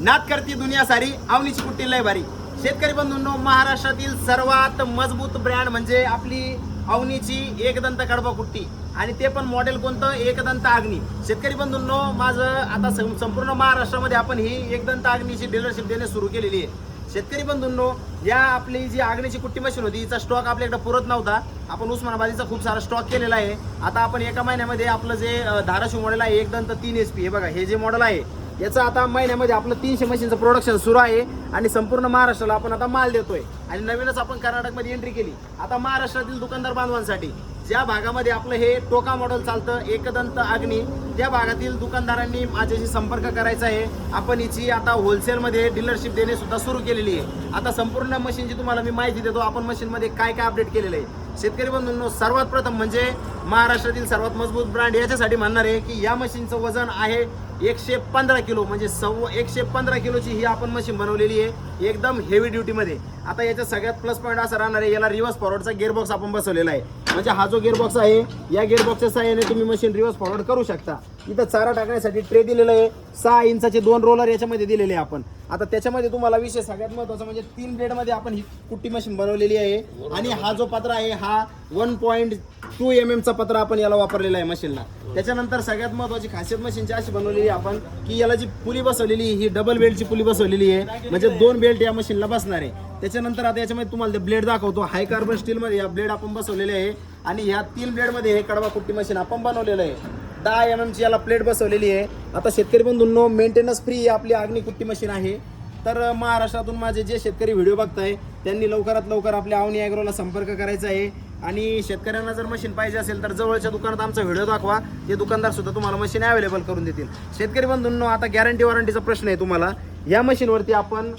नाद करती दुनिया सारी, अवनीची कुट्टी लय भारी। शेतकरी बंधूंनो, महाराष्ट्रातील सर्वात मजबूत ब्रँड म्हणजे आपली अवनीची एकदंत कडबा कुट्टी, आणि ते पण मॉडेल कोणतं, एकदंत अग्नी। शेतकरी बंधूंनो, माझं आता संपूर्ण महाराष्ट्रामध्ये आपण ही एकदंत अग्नीची डीलरशिप देणे सुरू केलेली आहे। शेतकरी बंधूंनो, या आपली जी अग्नीची कुट्टी मशीन होती हिचा स्टॉक आपल्याकडे पुरत नव्हता, आपण उस्मानाबादीचा खूप सारा स्टॉक केलेला आहे। आता आपण एका महिन्यामध्ये आपलं जे धाराशिव मॉडेल आहे एकदंत 3 HP, हे बघा हे जे मॉडेल आहे याचं आता महिन्यामध्ये आपलं 300 मशीनचं प्रोडक्शन सुरू आहे, आणि संपूर्ण महाराष्ट्राला आपण आता माल देतोय। आणि नवीनच आपण कर्नाटकमध्ये एंट्री केली। आता महाराष्ट्रातील दुकानदार बांधवांसाठी ज्या भागामध्ये आपलं हे टोका मॉडेल चालतं एकदंत अग्नी, त्या भागातील दुकानदारांनी माझ्याशी संपर्क करायचा आहे। आपण हिची आता होलसेलमध्ये डीलरशिप देणे सुद्धा सुरू केलेली आहे। आता संपूर्ण मशीनची तुम्हाला मी माहिती देतो, आपण मशीनमध्ये काय काय अपडेट केलेलं आहे। शेतकरी बंधूंनो, सर्वात प्रथम म्हणजे महाराष्ट्रातील सर्वात मजबूत ब्रँड याच्यासाठी म्हणणार आहे की या मशीनचं वजन आहे 115 किलो, म्हणजे 115 किलोची ही आपण मशीन बनवलेली आहे, एकदम हेवी ड्युटीमध्ये। आता याचा सगळ्यात प्लस पॉईंट असा राहणार आहे, याला रिव्हर्स फॉरवर्डचा गिअरबॉक्स आपण बसवलेला आहे। म्हणजे हा जो गिअरबॉक्स आहे, या गिअरबॉक्सच्या साहाय्याने तुम्ही मशीन रिव्हर्स फॉरवर्ड करू शकता। इथं चारा टाकण्यासाठी ट्रे दिलेला आहे, 6 इंचाचे 2 रोलर याच्यामध्ये दिलेले आहे आपण। आता त्याच्यामध्ये तुम्हाला विषय सगळ्यात महत्त्वाचा म्हणजे 3 ब्लेडमध्ये आपण ही कुट्टी मशीन बनवलेली आहे, आणि हा जो पत्रा आहे हा 1.2 mm चा पत्रा आपण याला वापरलेला आहे मशीनला। त्याच्यानंतर सगळ्यात महत्त्वाची खासियत मशीनची अशी बनवलेली आहे आपण की याला जी पुली बसवलेली ही डबल बेल्टची पुली बसवलेली आहे, म्हणजे 2 बेल्ट या मशीनला बसणार आहे। त्याच्यानंतर आता याच्यामध्ये तुम्हाला ब्लेड दाखवतो, हाय कार्बन स्टीलमध्ये या ब्लेड आपण बसवलेले आहे, आणि ह्या 3 ब्लेडमध्ये हे कडबा कुट्टी मशीन आपण बनवलेलं आहे। 10 mm ची याला प्लेट बसवलेली आहे। आता शेतकरी बंधूंनो, मेंटेनन्स फ्री आपली अग्नी कुट्टी मशीन आहे। तर महाराष्ट्रातून माझे जे शेतकरी व्हिडिओ बघताय त्यांनी लवकरात लवकर आपल्या अवनी ॲग्रोला संपर्क करायचा आहे, आणि शेतकऱ्यांना जर मशीन पाहिजे असेल तर जवळच्या दुकानात आमचा व्हिडिओ दाखवा, ते दुकानदार सुद्धा तुम्हाला मशीन अवेलेबल करून देतील। शेतकरी बंधूंनो, आता गॅरंटी वॉरंटीचा प्रश्न आहे तुम्हाला। या मशीनवरती आपण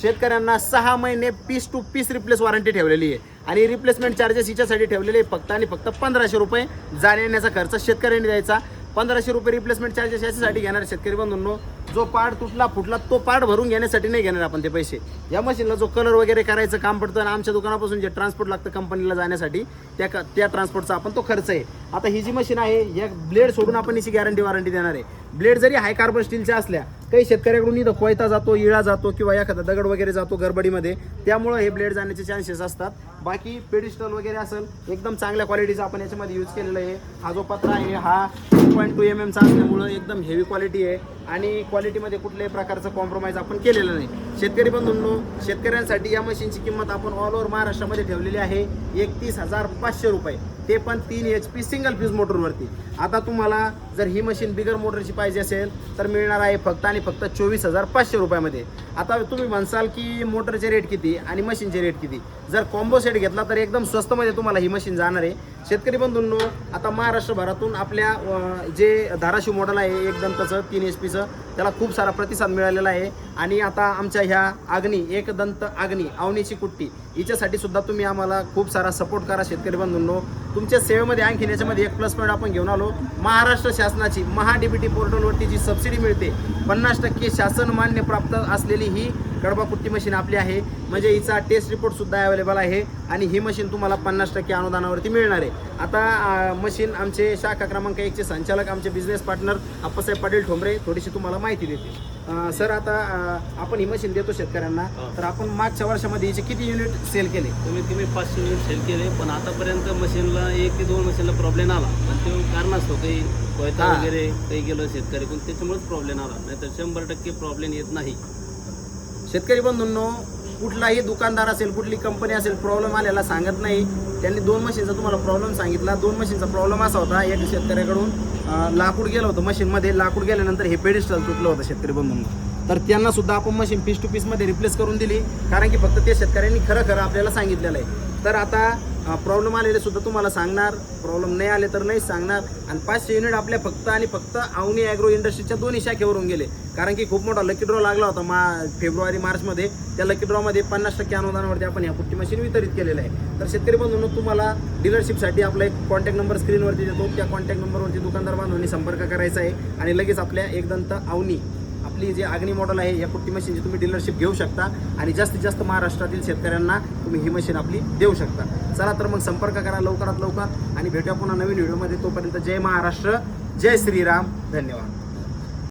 शेतकऱ्यांना 6 महिने piece to piece replace warranty ठेवलेली आहे, आणि रिप्लेसमेंट चार्जेस हिच्यासाठी ठेवलेले फक्त आणि फक्त 1500 रुपये जाण्या येण्याचा खर्च शेतकऱ्यांनी द्यायचा। 1500 रुपये रिप्लेसमेंट चार्जेस याच्यासाठी घेणार शेतकरी बंधूंनो, जो पार्ट तुटला फुटला तो पार्ट भरून घेण्यासाठी नाही घेणार आपण ते पैसे। या मशीनला जो कलर वगैरे करायचं काम पडतं, आणि आमच्या दुकानापासून जे ट्रान्सपोर्ट लागतं कंपनीला जाण्यासाठी त्या ट्रान्सपोर्टचा आपण तो खर्च आहे। आता ही जी मशीन आहे या ब्लेड सोडून आपण हिची गॅरंटी वॉरंटी देणार आहे। ब्लेड जरी हाय कार्बन स्टीलच्या असल्या, काही शेतकऱ्याकडून इथं कोयता जातो, इळा जातो, किंवा एखादा दगड वगैरे जातो गडबडीमध्ये, त्यामुळे हे ब्लेड जाण्याचे चान्सेस असतात। बाकी पेडिस्टल वगैरे असेल एकदम चांगल्या क्वालिटीचा आपण याच्यामध्ये यूज केलेला आहे। हा जो पत्रा आहे हा 2.2 mm चा असल्यामुळे एकदम हेवी क्वालिटी आहे, आणि क्वालिटीमध्ये कुठल्याही प्रकारचं कॉम्प्रोमाइज आपण केलेलं नाही। शेतकरी बंधूंनो, शेतकऱ्यांसाठी या मशीनची किंमत आपण ऑल ओव्हर महाराष्ट्रामध्ये ठेवलेली आहे 31,500 रुपये, ते पण 3 HP सिंगल फ्यूज मोटरवरती। आता तुम्हाला जर ही मशीन बिगर मोटरची पाहिजे असेल तर मिळणार आहे फक्त आणि फक्त 24,500 रुपयामध्ये। आता तुम्ही म्हणसाल की मोटरचे रेट किती आणि मशीनचे रेट किती, जर कॉम्बो सेट घेतला तर एकदम स्वस्तमध्ये तुम्हाला ही मशीन जाणार आहे। शेतकरी बंधूंनो, आता महाराष्ट्रभरातून आपल्या जे धाराशिव मॉडेल आहे एकदंतचं 3 HPचं, त्याला खूप सारा प्रतिसाद मिळालेला आहे, आणि आता आमच्या ह्या अग्नी एकदंत अग्नी अवनीची कुट्टी हिच्यासाठी सुद्धा तुम्ही आम्हाला खूप सारा सपोर्ट करा शेतकरी बंधूंनो। तुमच्या सेवेमध्ये आणखी याच्यामध्ये एक प्लस पॉईंट आपण घेऊन आलो, महाराष्ट्र शासनाची महा-DBT पोर्टलवरती जी सबसिडी मिळते 50% शासन मान्य प्राप्त असलेली ही कडबा कुट्टी मशीन आपली आहे, म्हणजे हिचा टेस्ट रिपोर्ट सुद्धा अवेलेबल आहे, आणि ही मशीन तुम्हाला 50% अनुदानावरती मिळणार आहे। आता मशीन आमचे शाखा क्रमांक 1 चे संचालक आमचे बिझनेस पार्टनर अप्पासाहेब पाटील ठोंबरे थोडीशी तुम्हाला माहिती देतील। सर, आता आपण ही मशीन देतो शेतकऱ्यांना, तर आपण मागच्या वर्षामध्ये हिचे किती युनिट सेल केले? तुम्ही 500 युनिट सेल केले, पण आतापर्यंत मशीनला 1 ते 2 मशीनला प्रॉब्लेम आला, पण ते कारण असतो काही कोयता वगैरे काही गेलं शेतकरी, पण त्याच्यामुळेच प्रॉब्लेम आला, नाही तर 100% प्रॉब्लेम येत नाही। शेतकरी बंधूंनो, कुठलाही दुकानदार असेल, कुठली कंपनी असेल, प्रॉब्लेम आलेला सांगत नाही। त्यांनी 2 मशीनचा तुम्हाला प्रॉब्लेम सांगितला। 2 मशीनचा प्रॉब्लेम असा होता, एक शेतकऱ्याकडून लाकूड गेलं होतं मशीनमध्ये, लाकूड गेल्यानंतर हे पेडिस्टल तुटलं होतं शेतकरी बंधूंनो, तर त्यांना सुद्धा आपण मशीन पीस टू पीसमध्ये रिप्लेस करून दिली, कारण की फक्त ते शेतकऱ्यांनी खरं आपल्याला सांगितलेलं आहे। तर आता प्रॉब्लेम आलेले सुद्धा तुम्हाला सांगणार, प्रॉब्लेम नाही आले तर नाही सांगणार। आणि 500 युनिट आपल्या फक्त आणि फक्त अवनी ॲग्रो इंडस्ट्रीच्या 2 शाखेवरून गेले, कारण की खूप मोठा लकी ड्रॉ लागला होता फेब्रुवारी-मार्चमध्ये। त्या लकी ड्रॉमध्ये 50% अनुदानावरती आपण ह्या कुट्टी मशीन वितरित केलेलं आहे। तर शेतकरी बंधूंनो, तुम्हाला डीलरशिपसाठी आपला एक कॉन्टॅक्ट नंबर स्क्रीनवरती देतो, त्या कॉन्टॅक्ट नंबरवरती दुकानदार बांधवांनी संपर्क करायचा आहे, आणि लगेच आपल्या एकदंत अवनी आपली जे अग्नी मॉडेल आहे या कुट्टी मशीनची तुम्ही डीलरशिप घेऊ शकता, आणि जास्तीत जास्त महाराष्ट्रातील शेतकऱ्यांना तुम्ही ही मशीन आपली देऊ शकता। चला तर मग संपर्क करा लवकरात लवकर, आणि भेटूया पुन्हा नवीन व्हिडिओमध्ये। तोपर्यंत जय महाराष्ट्र, जय श्रीराम, धन्यवाद।